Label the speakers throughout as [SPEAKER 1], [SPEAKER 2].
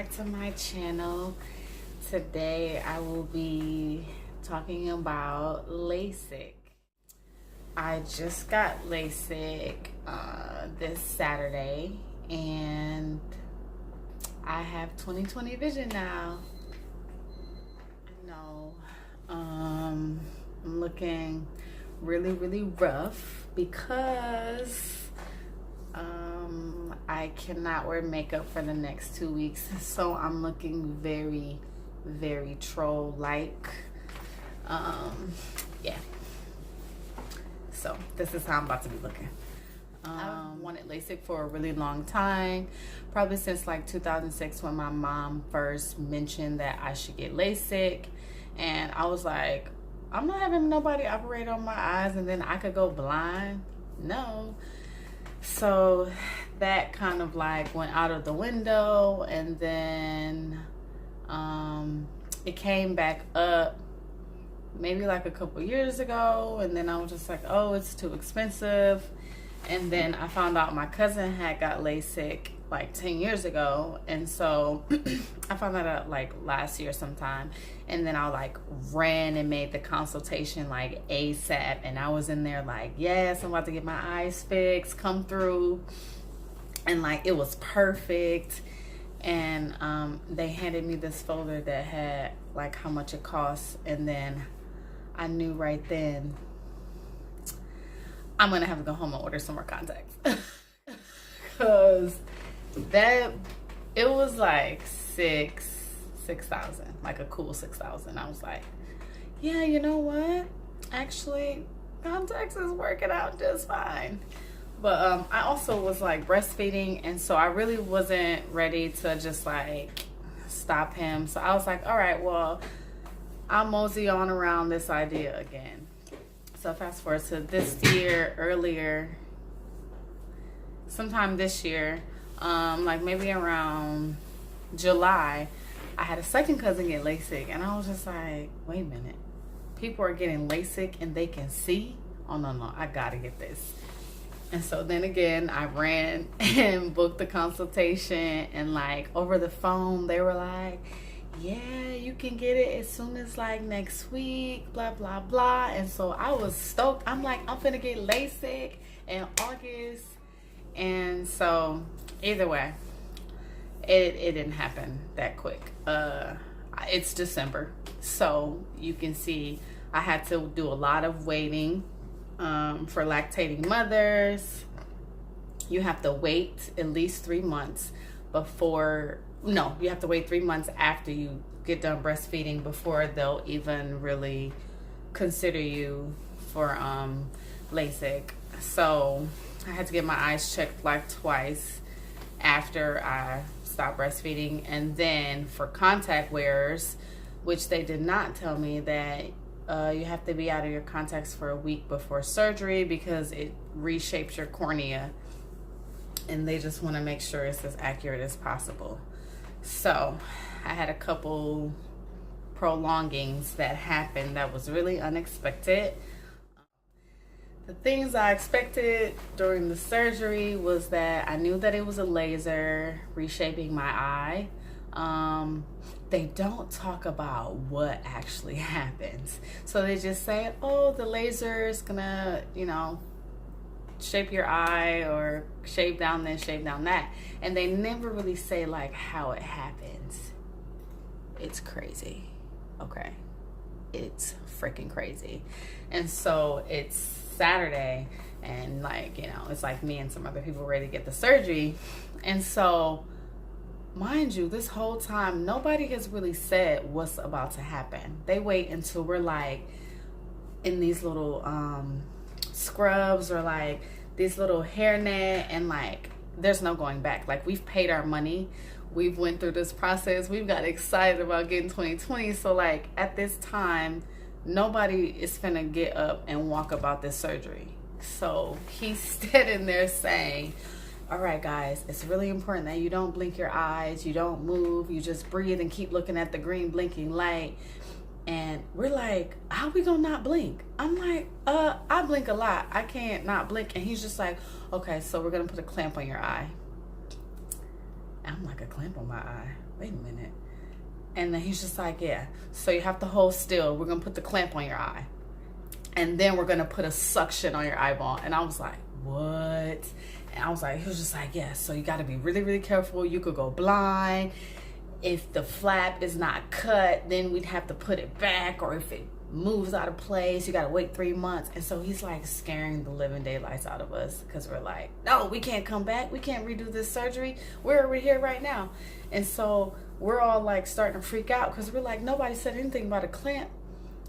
[SPEAKER 1] back to my channel. Today I will be talking about LASIK. I just got LASIK this Saturday and I have 20/20 vision now. No, I'm looking really rough because I cannot wear makeup for the next 2 weeks, so I'm looking very troll-like. Yeah, so this is how I'm about to be looking. I've wanted LASIK for a really long time, probably since like 2006 when my mom first mentioned that I should get LASIK, and I was like, I'm not having nobody operate on my eyes and then I could go blind. No. So that kind of like went out of the window, and then it came back up maybe like a couple years ago, and then I was just like, oh, it's too expensive. And then I found out my cousin had got LASIK like 10 years ago, and so I found that out like last year sometime, and then I like ran and made the consultation like ASAP, and I was in there like, yes, I'm about to get my eyes fixed, come through, and like it was perfect. And they handed me this folder that had like how much it costs, and then I knew right then I'm gonna have to go home and order some more contacts because that it was like 6,000, like a cool 6,000. I was like, yeah, you know what, actually contacts is working out just fine. But I also was like breastfeeding, and so I really wasn't ready to just like stop him. So I was like, all right, well, I'll mosey on around this idea again. So fast forward to this year, earlier, sometime this year, like maybe around July, I had a second cousin get LASIK, and I was just like, wait a minute, people are getting LASIK and they can see? Oh no, I gotta get this. And so then again, I ran and booked the consultation, and like over the phone, they were like, yeah, you can get it as soon as like next week, blah blah. And so I was stoked. I'm like, I'm finna get LASIK in August. And so either way, it didn't happen that quick. It's December, so you can see I had to do a lot of waiting. For lactating mothers, you have to wait at least 3 months before, no, you have to wait 3 months after you get done breastfeeding before they'll even really consider you for LASIK. So I had to get my eyes checked like twice after I stopped breastfeeding. And then for contact wearers, which they did not tell me that you have to be out of your contacts for a week before surgery because it reshapes your cornea, and they just want to make sure it's as accurate as possible. So I had a couple prolongings that happened that was really unexpected. The things I expected during the surgery was that I knew that it was a laser reshaping my eye. They don't talk about what actually happens. So they just say, oh, the laser is gonna, you know, shape your eye or shape down this, shape down that. And they never really say like how it happens. It's crazy, okay? It's freaking crazy. And so it's Saturday, and like, you know, it's like me and some other people ready to get the surgery. And so mind you, this whole time, nobody has really said what's about to happen. They wait until we're like in these little scrubs or like these little hairnet, and like there's no going back. Like, we've paid our money. We've went through this process. We've got excited about getting 20/20. So like at this time, nobody is finna get up and walk about this surgery. So he's standing there saying, all right, guys, it's really important that you don't blink your eyes, you don't move, you just breathe and keep looking at the green blinking light. And we're like, how we gonna not blink? I'm like, I blink a lot, I can't not blink. And he's just like, okay, so we're gonna put a clamp on your eye. I'm like, a clamp on my eye? wait a minute. And then he's just like, yeah, so you have to hold still. We're going to put the clamp on your eye. And then we're going to put a suction on your eyeball. And I was like, what? And I was like, he was just like, yeah, so you got to be really, really careful. You could go blind. If the flap is not cut, then we'd have to put it back. Or if it moves out of place, you got to wait 3 months. And so he's like scaring the living daylights out of us, because we're like, no, we can't come back. We can't redo this surgery. We're here right now. And so we're all like starting to freak out, because we're like, nobody said anything about a clamp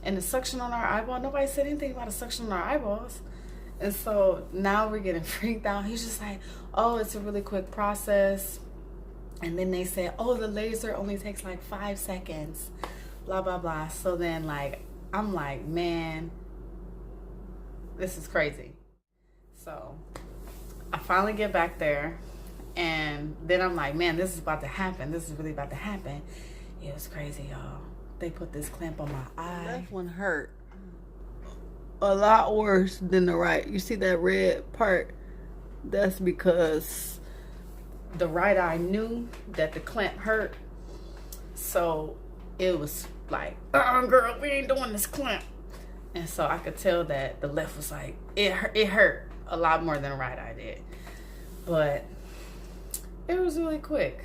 [SPEAKER 1] and the suction on our eyeball. Nobody said anything about a suction on our eyeballs. And so now we're getting freaked out. He's just like, oh, it's a really quick process. And then they say, oh, the laser only takes like 5 seconds, blah, blah, blah. So then like, I'm like, man, this is crazy. So I finally get back there, and then I'm like, man, this is about to happen. This is really about to happen. It was crazy, y'all. They put this clamp on my eye.
[SPEAKER 2] The left one hurt a lot worse than the right. You see that red part? That's because
[SPEAKER 1] the right eye knew that the clamp hurt. So it was like, girl, we ain't doing this clamp. And so I could tell that the left was like, it hurt a lot more than the right eye did. But it was really quick.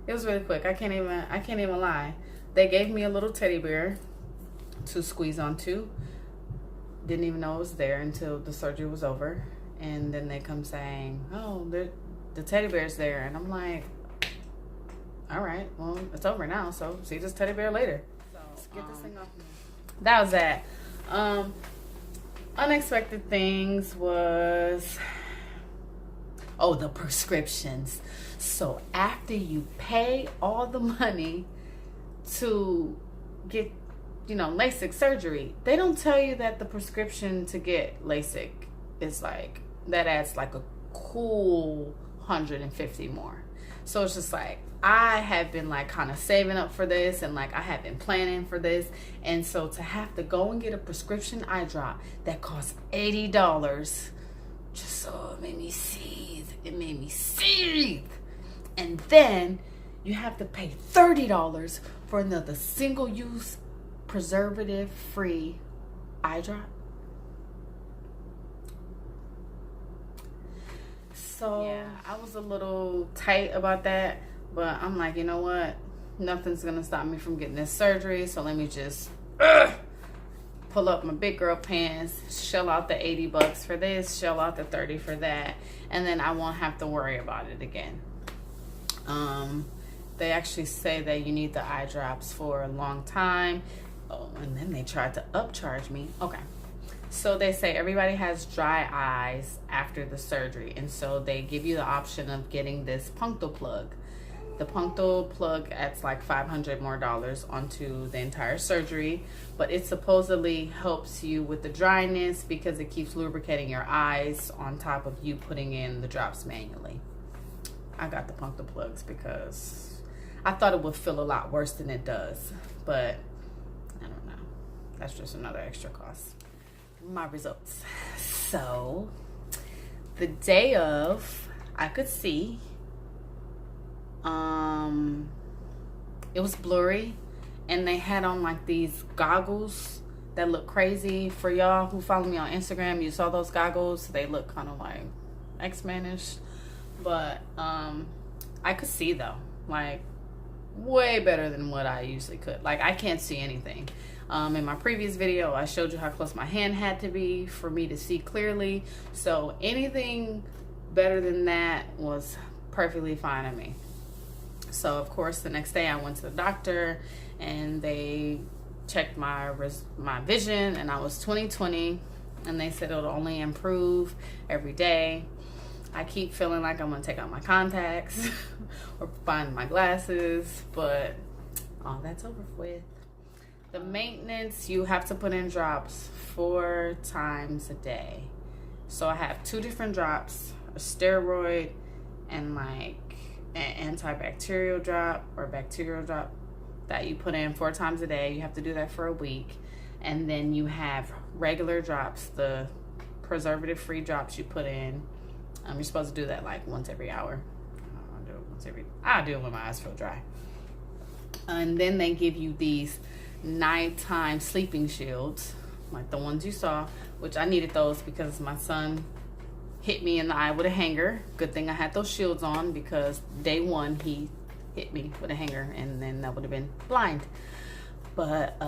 [SPEAKER 1] It was really quick. I can't even lie. They gave me a little teddy bear to squeeze onto. Didn't even know it was there until the surgery was over. And then they come saying, oh, the teddy bear's there. And I'm like, all right, well, it's over now. So see this teddy bear later. So let's get this thing off. That was that. Unexpected things was, oh, the prescriptions. So after you pay all the money to get, LASIK surgery, they don't tell you that the prescription to get LASIK is like, that adds like a cool 150 more. So it's just like, I have been like kind of saving up for this, and like I have been planning for this. And so to have to go and get a prescription eye drop that costs $80, just so it made me seethe. It made me seethe. And then you have to pay $30 for another single-use preservative-free eye drop. So yeah, I was a little tight about that, but I'm like, you know what? Nothing's gonna stop me from getting this surgery. So let me just pull up my big girl pants, shell out the $80 for this, shell out the $30 for that, and then I won't have to worry about it again. They actually say that you need the eye drops for a long time. Oh, and then they tried to upcharge me. Okay. So they say everybody has dry eyes after the surgery, and so they give you the option of getting this punctal plug. The punctal plug adds like $500 more onto the entire surgery, but it supposedly helps you with the dryness because it keeps lubricating your eyes on top of you putting in the drops manually. I got the punctal plugs because I thought it would feel a lot worse than it does, but I don't know. That's just another extra cost. My results. So the day of, I could see, it was blurry, and they had on like these goggles that look crazy. For y'all who follow me on Instagram, you saw those goggles. They look kind of like X-Men-ish, but I could see though, like way better than what I usually could. Like I can't see anything. In my previous video, I showed you how close my hand had to be for me to see clearly. So anything better than that was perfectly fine to me. So of course, the next day I went to the doctor and they checked my vision, and I was 20/20, and they said it'll only improve every day. I keep feeling like I'm gonna take out my contacts or find my glasses, but all that's over with. The maintenance, you have to put in drops 4 times a day. So I have 2 different drops, a steroid and like an antibacterial drop or bacterial drop that you put in 4 times a day. You have to do that for a week. And then you have regular drops, the preservative-free drops you put in. You're supposed to do that like once every hour. I do it I'll do it when my eyes feel dry. And then they give you these nighttime sleeping shields, like the ones you saw, which I needed those because my son hit me in the eye with a hanger. Good thing I had those shields on, because day one he hit me with a hanger and then that would have been blind. But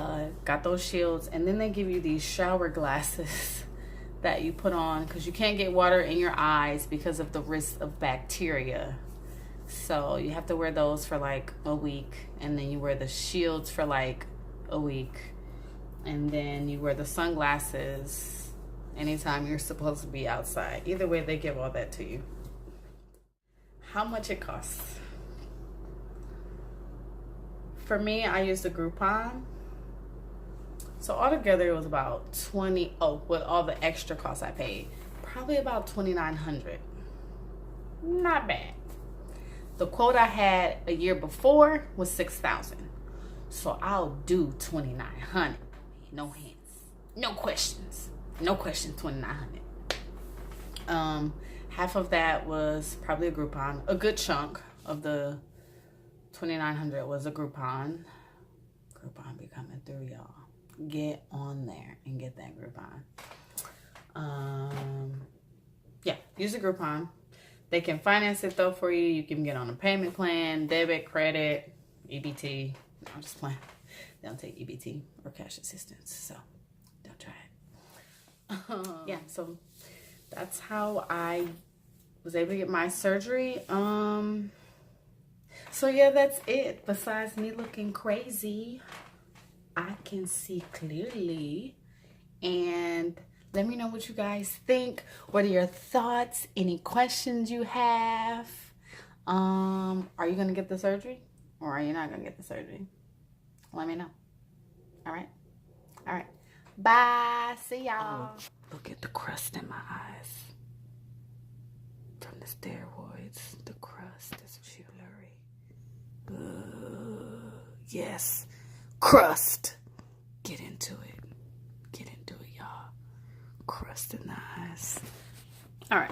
[SPEAKER 1] got those shields. And then they give you these shower glasses that you put on because you can't get water in your eyes because of the risk of bacteria. So you have to wear those for like a week, and then you wear the shields for like a week, and then you wear the sunglasses anytime you're supposed to be outside. Either way, they give all that to you. How much it costs? For me, I used a Groupon. So altogether it was about 20, with all the extra costs I paid, probably about $2,900. Not bad. The quote I had a year before was $6,000. So I'll do $2,900. No hints. No questions. No questions, $2,900. Half of that was probably a Groupon. A good chunk of the $2,900 was a Groupon. Groupon be coming through, y'all. Get on there and get that Groupon. Yeah, use a Groupon. They can finance it though for you. You can get on a payment plan, debit, credit, EBT. No, I'm just playing. They don't take EBT or cash assistance, so don't try it. Yeah, so that's how I was able to get my surgery. So yeah, that's it. Besides me looking crazy, I can see clearly. And let me know what you guys think. What are your thoughts? Any questions you have? Are you gonna get the surgery, or are you not gonna get the surgery? Let me know. All right. Bye. See y'all. Look at the crust in my eyes from the steroids. The crust is blurry. Yes, crust. Get into it. Get into it, y'all. Crust in the eyes. All right.